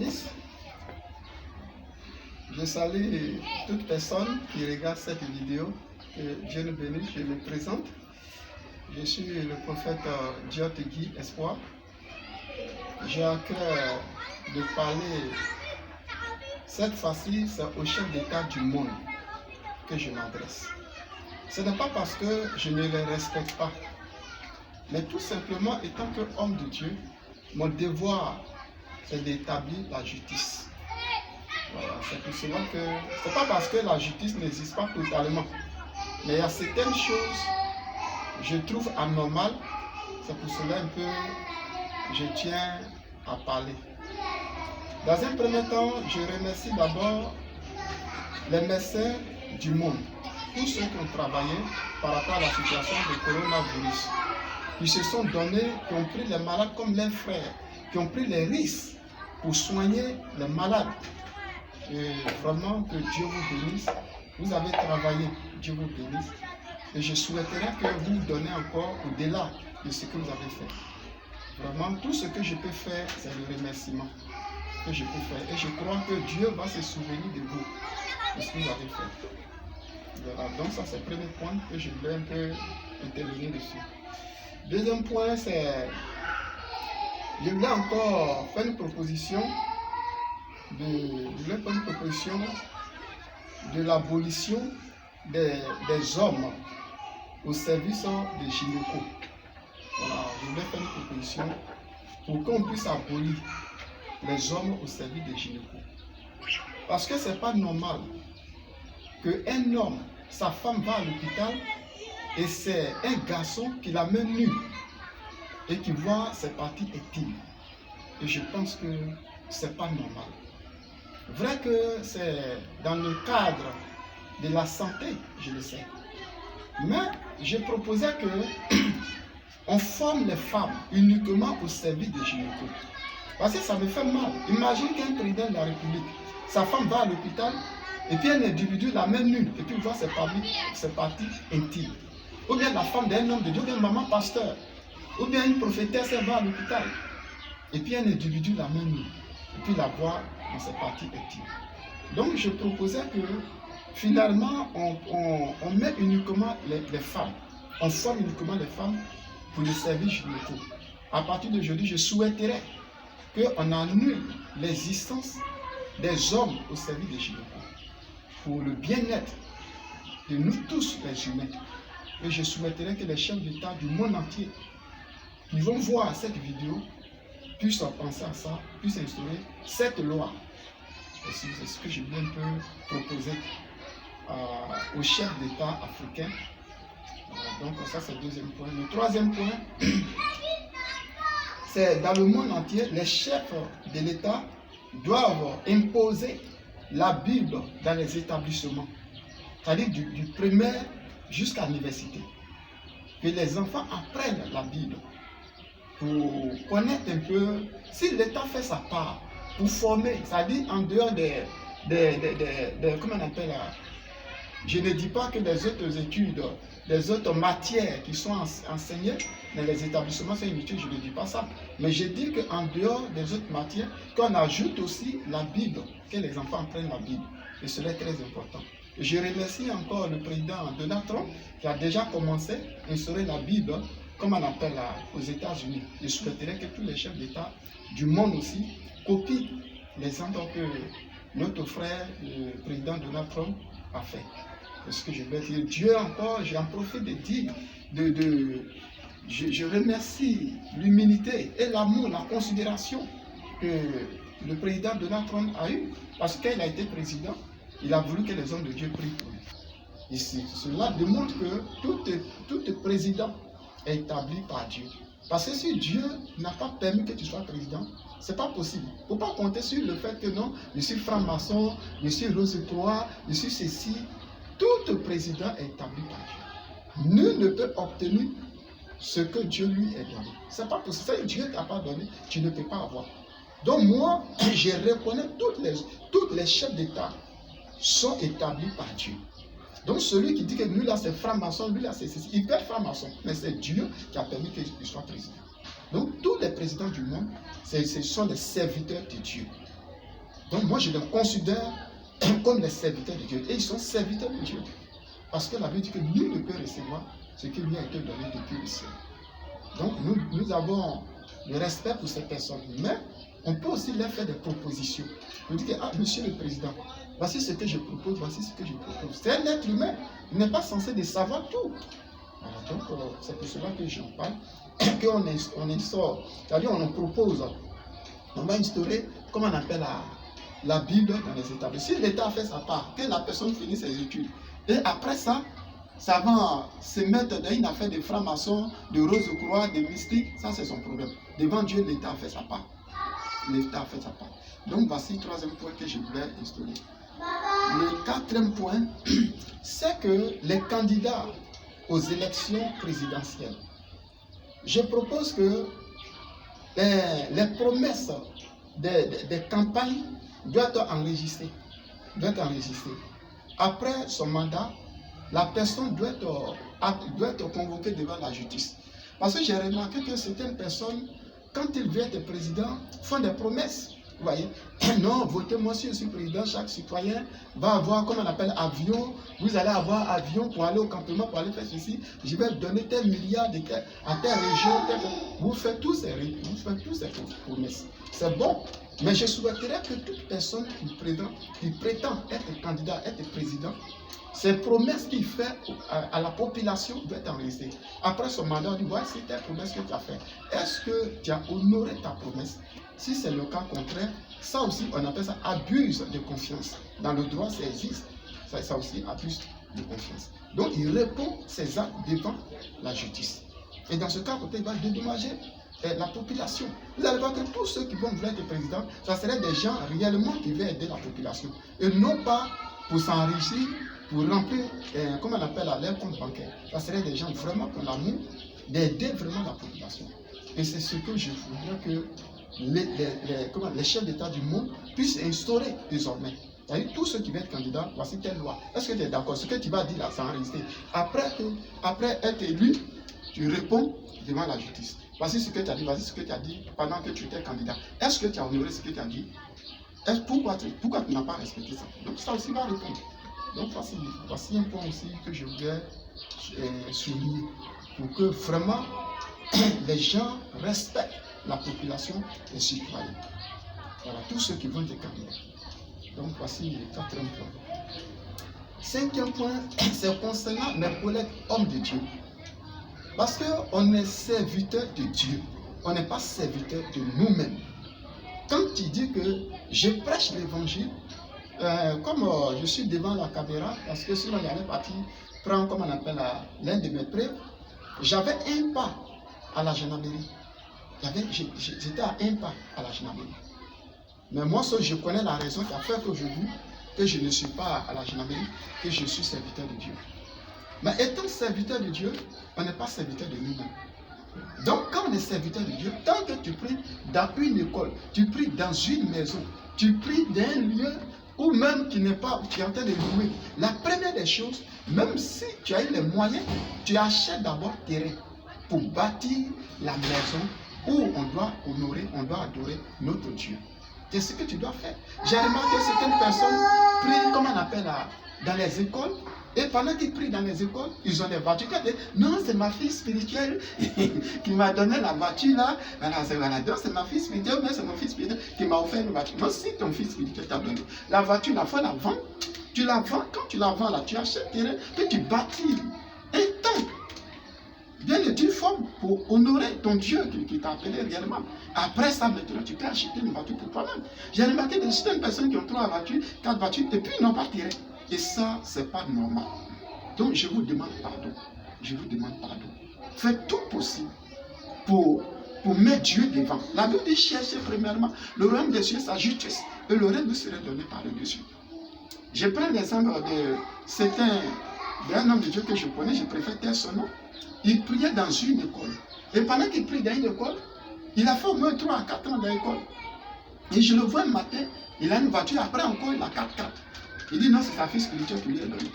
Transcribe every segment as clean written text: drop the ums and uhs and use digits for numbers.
bénisse. Je salue toute personne qui regarde cette vidéo. Que Dieu nous bénisse, je me présente. Je suis le prophète Diotegi Espoir. J'ai à cœur de parler, cette fois-ci, c'est au chef d'État du monde que je m'adresse. Ce n'est pas parce que je ne les respecte pas, mais tout simplement, étant qu'homme de Dieu, mon devoir, c'est d'établir la justice. Voilà, c'est pour cela que, c'est pas parce que la justice n'existe pas totalement, mais il y a certaines choses, je trouve anormales, c'est pour cela que je tiens à parler. Dans un premier temps, je remercie d'abord les médecins du monde, tous ceux qui ont travaillé par rapport à la situation du coronavirus. Ils se sont donnés, qui ont pris les malades comme leurs frères, qui ont pris les risques pour soigner les malades. Et vraiment que Dieu vous bénisse. Vous avez travaillé, Dieu vous bénisse. Et je souhaiterais que vous donnez encore au-delà de ce que vous avez fait. Vraiment, tout ce que je peux faire, c'est le remerciement que je peux faire. Et je crois que Dieu va se souvenir de vous, de ce que vous avez fait. Voilà, donc ça c'est le premier point que je voulais un peu intervenir dessus. Deuxième point, c'est, je voulais encore faire une proposition de l'abolition des hommes au service des gynécos. Voilà, je voulais faire une proposition pour qu'on puisse abolir les hommes au service des gynécos. Parce que ce n'est pas normal qu'un homme, sa femme va à l'hôpital et c'est un garçon qui la met nue et qui voit ses parties intimes. Et je pense que ce n'est pas normal. Vrai que c'est dans le cadre de la santé, je le sais. Mais je proposais que on forme les femmes uniquement au service des gynécos. Parce que ça me fait mal. Imagine qu'un président de la République, sa femme va à l'hôpital et puis un individu la met nue et puis il voit ses parties intimes. Ou bien la femme d'un homme de Dieu, ou bien maman pasteur, ou bien une prophétesse, elle va à l'hôpital et puis un individu la met nue et puis la voit dans ses parties intimes. Donc je proposais que finalement on met uniquement les femmes, on forme uniquement les femmes pour le service gynéco. À partir d'aujourd'hui, je souhaiterais qu'on annule l'existence des hommes au service des gynécos pour le bien-être de nous tous les humains. Et je souhaiterais que les chefs d'État du monde entier qui vont voir cette vidéo puissent penser à ça, puissent instaurer cette loi. C'est ce que je viens un peu proposer aux chefs d'État africains. Donc ça c'est le deuxième point. Le troisième point, c'est dans le monde entier, les chefs de l'État doivent imposer la Bible dans les établissements, c'est-à-dire du primaire jusqu'à l'université. Que les enfants apprennent la Bible pour connaître un peu, si l'État fait sa part, pour former, c'est-à-dire en dehors comment on appelle, je ne dis pas que les autres études, les autres matières qui sont enseignées dans les établissements, c'est une étude, je ne dis pas ça. Mais je dis qu'en dehors des autres matières, qu'on ajoute aussi la Bible, que les enfants apprennent la Bible. Et cela est très important. Et je remercie encore le président Donald Trump qui a déjà commencé à instaurer la Bible, comme on appelle aux États-Unis. Je souhaiterais que tous les chefs d'État du monde aussi copient l'exemple que notre frère, le président Donald Trump, a fait. Parce que je vais dire, Dieu encore, j'en profite de dire, je remercie l'humilité et l'amour, la considération que le président Donald Trump a eu, parce qu'il a été président, il a voulu que les hommes de Dieu prient pour lui. Et cela démontre que tout président est établi par Dieu. Parce que si Dieu n'a pas permis que tu sois président, ce n'est pas possible. Il ne faut pas compter sur le fait que non, je suis franc-maçon, je suis rose-croix, je suis ceci. Tout président est établi par Dieu. Nul ne peut obtenir ce que Dieu lui a donné. Ce n'est pas possible. Si Dieu ne t'a pas donné, tu ne peux pas avoir. Donc moi, je reconnais toutes les chefs d'État sont établis par Dieu. Donc celui qui dit que lui là c'est franc-maçon, lui là c'est ceci, il peut être franc-maçon, mais c'est Dieu qui a permis qu'il soit président. Donc tous les présidents du monde, ce sont les serviteurs de Dieu. Donc moi, je les considère comme les serviteurs de Dieu. Et ils sont serviteurs de Dieu. Parce que la Bible dit que nul ne peut recevoir ce qui lui a été donné depuis le ciel. Donc nous avons le respect pour ces personnes. Mais on peut aussi leur faire des propositions. On dit que, ah, monsieur le président, voici ce que je propose, voici ce que je propose. C'est un être humain. Il n'est pas censé de savoir tout. Voilà, donc c'est pour cela que j'en parle. Qu'on instaure, c'est-à-dire on en propose, on va instaurer, comme on appelle la Bible dans les établissements. Si l'État a fait sa part, que la personne finisse ses études, et après ça va se mettre dans une affaire de francs-maçons, de rose-croix, de mystiques, ça c'est son problème. Devant Dieu, l'État a fait sa part. L'État a fait sa part. Donc voici le troisième point que je voulais instaurer. Le quatrième point, c'est que les candidats aux élections présidentielles, je propose que les promesses des campagnes doivent être enregistrées. Après son mandat, la personne doit être convoquée devant la justice. Parce que j'ai remarqué que certaines personnes, quand ils viennent être président, font des promesses. Vous voyez, non, votez-moi si je suis président, chaque citoyen va avoir, comme on appelle, avion. Vous allez avoir avion pour aller au campement, pour aller faire ceci. Je vais donner tel milliard à telle région. Vous faites tous ces promesses. C'est bon, mais je souhaiterais que toute personne qui prétend être candidat, être président, ces promesses qu'il fait à la population doivent être enregistrées. Après son mandat, on dit, voici tes promesses que tu as faites. Est-ce que tu as honoré ta promesse? Si c'est le cas contraire, ça aussi, on appelle ça abus de confiance. Dans le droit, ça existe. Ça aussi, abus de confiance. Donc, il répond ses actes devant la justice. Et dans ce cas, il va dédommager la population. Vous allez voir que tous ceux qui vont vouloir être président, ça serait des gens réellement qui veulent aider la population. Et non pas pour s'enrichir, pour remplir, comme on appelle, leur compte bancaire. Ça serait des gens vraiment qui ont l'amour d'aider vraiment la population. Et c'est ce que je voudrais que les chefs d'État du monde puissent instaurer désormais. C'est-à-dire, tous ceux qui veulent être candidats, voici telle loi. Est-ce que tu es d'accord? Ce que tu vas dire là, c'est enregistré. Après être élu, tu réponds devant la justice. Voici ce que tu as dit, voici ce que tu as dit pendant que tu étais candidat. Est-ce que tu as honoré ce que tu as dit? Pourquoi tu n'as pas respecté ça? Donc ça aussi va répondre. Donc voici un point aussi que je voulais souligner. Pour que vraiment les gens respectent la population, les citoyens. Voilà, tous ceux qui vont être candidats. Donc voici le quatrième point. Cinquième point, c'est concernant mes collègues hommes de Dieu. Parce qu'on est serviteur de Dieu. On n'est pas serviteur de nous-mêmes. Quand tu dis que je prêche l'évangile, comme je suis devant la caméra, parce que sinon il y avait parti prendre, comme on appelle, l'un de mes prêtres, j'avais un pas à la gendarmerie. J'étais à un pas à la gendarmerie. Mais moi, je connais la raison qui a fait qu'aujourd'hui, que je ne suis pas à la gendarmerie, que je suis serviteur de Dieu. Mais étant serviteur de Dieu, on n'est pas serviteur de nous-mêmes. Donc, quand on est serviteur de Dieu, tant que tu pries dans une école, tu pries dans une maison, tu pries dans un lieu ou même qui n'est pas, tu es en train de louer, la première des choses, même si tu as eu les moyens, tu achètes d'abord terrain pour bâtir la maison où on doit honorer, on doit adorer notre Dieu. C'est ce que tu dois faire. J'ai remarqué que certaines personnes prient, comme on appelle, dans les écoles. Et pendant qu'ils prient dans les écoles, ils ont des voitures. Non, c'est ma fille spirituelle qui m'a donné la voiture là. Voilà, donc c'est ma fille spirituelle, mais c'est mon fils spirituel qui m'a offert une voiture. Non, si ton fils spirituel t'a donné la voiture, il faut la vendre. Tu la vends, quand tu la vends là, tu achètes terrain, puis tu bâtis un temple. Bien d'une forme pour honorer ton Dieu qui t'a appelé réellement. Après ça, maintenant, tu peux acheter une voiture pour toi-même. J'ai remarqué que certaines personnes qui ont 3 voitures, 4 voitures, et puis ils n'ont pas tiré. Et ça, ce n'est pas normal. Donc, je vous demande pardon. Je vous demande pardon. Faites tout possible pour mettre Dieu devant. La Bible dit cherchez premièrement le royaume des cieux, sa justice, et le reste vous sera donné par le dessus. Je prends l'exemple d'un homme de Dieu que je connais, je préfère taire son nom. Il priait dans une école. Et pendant qu'il prie dans une école, il a fait au moins 3 à 4 ans dans l'école. Et je le vois un matin, il a une voiture, après encore il a 4x4. Il dit non, c'est sa fille spirituelle qui lui a donné.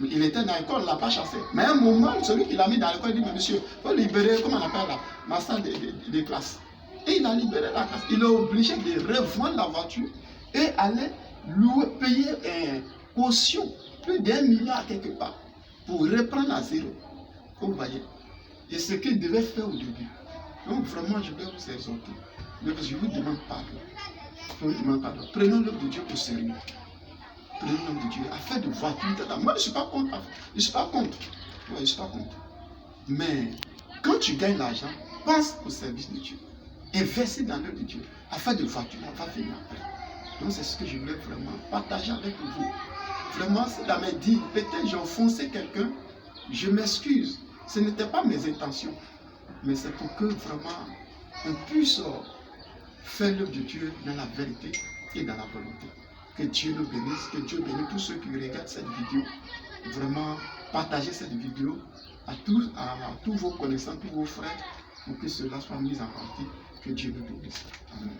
Il était dans l'école, il ne l'a pas chassé. Mais à un moment, celui qui l'a mis dans l'école, il dit, mais monsieur, il faut libérer, comment on appelle là, ma salle de classe. Et il a libéré la classe. Il est obligé de revendre la voiture et aller payer un caution, plus d'1 milliard quelque part, pour reprendre à zéro. Vous voyez? Et ce qu'il devait faire au début. Donc vraiment, je vais vous exhorter. Mais je vous demande pardon. Prenons l'œuvre de Dieu au sérieux. Prenons l'œuvre de Dieu. Afin de voir tout le temps. Moi, je ne suis pas contre. Je ne suis pas contre. Ouais, je ne suis pas contre. Mais quand tu gagnes l'argent, passe au service de Dieu. Investis dans l'œuvre de Dieu. Afin de voir tout le temps. Va venir après. Donc c'est ce que je voulais vraiment partager avec vous. Vraiment, la main dit, peut-être j'ai offensé quelqu'un. Je m'excuse. Ce n'était pas mes intentions. Mais c'est pour que vraiment on puisse faire l'œuvre de Dieu dans la vérité et dans la volonté. Que Dieu nous bénisse, que Dieu bénisse tous ceux qui regardent cette vidéo. Vraiment, partagez cette vidéo à tous vos connaissants, tous vos frères, pour que cela soit mis en pratique. Que Dieu nous bénisse. Amen.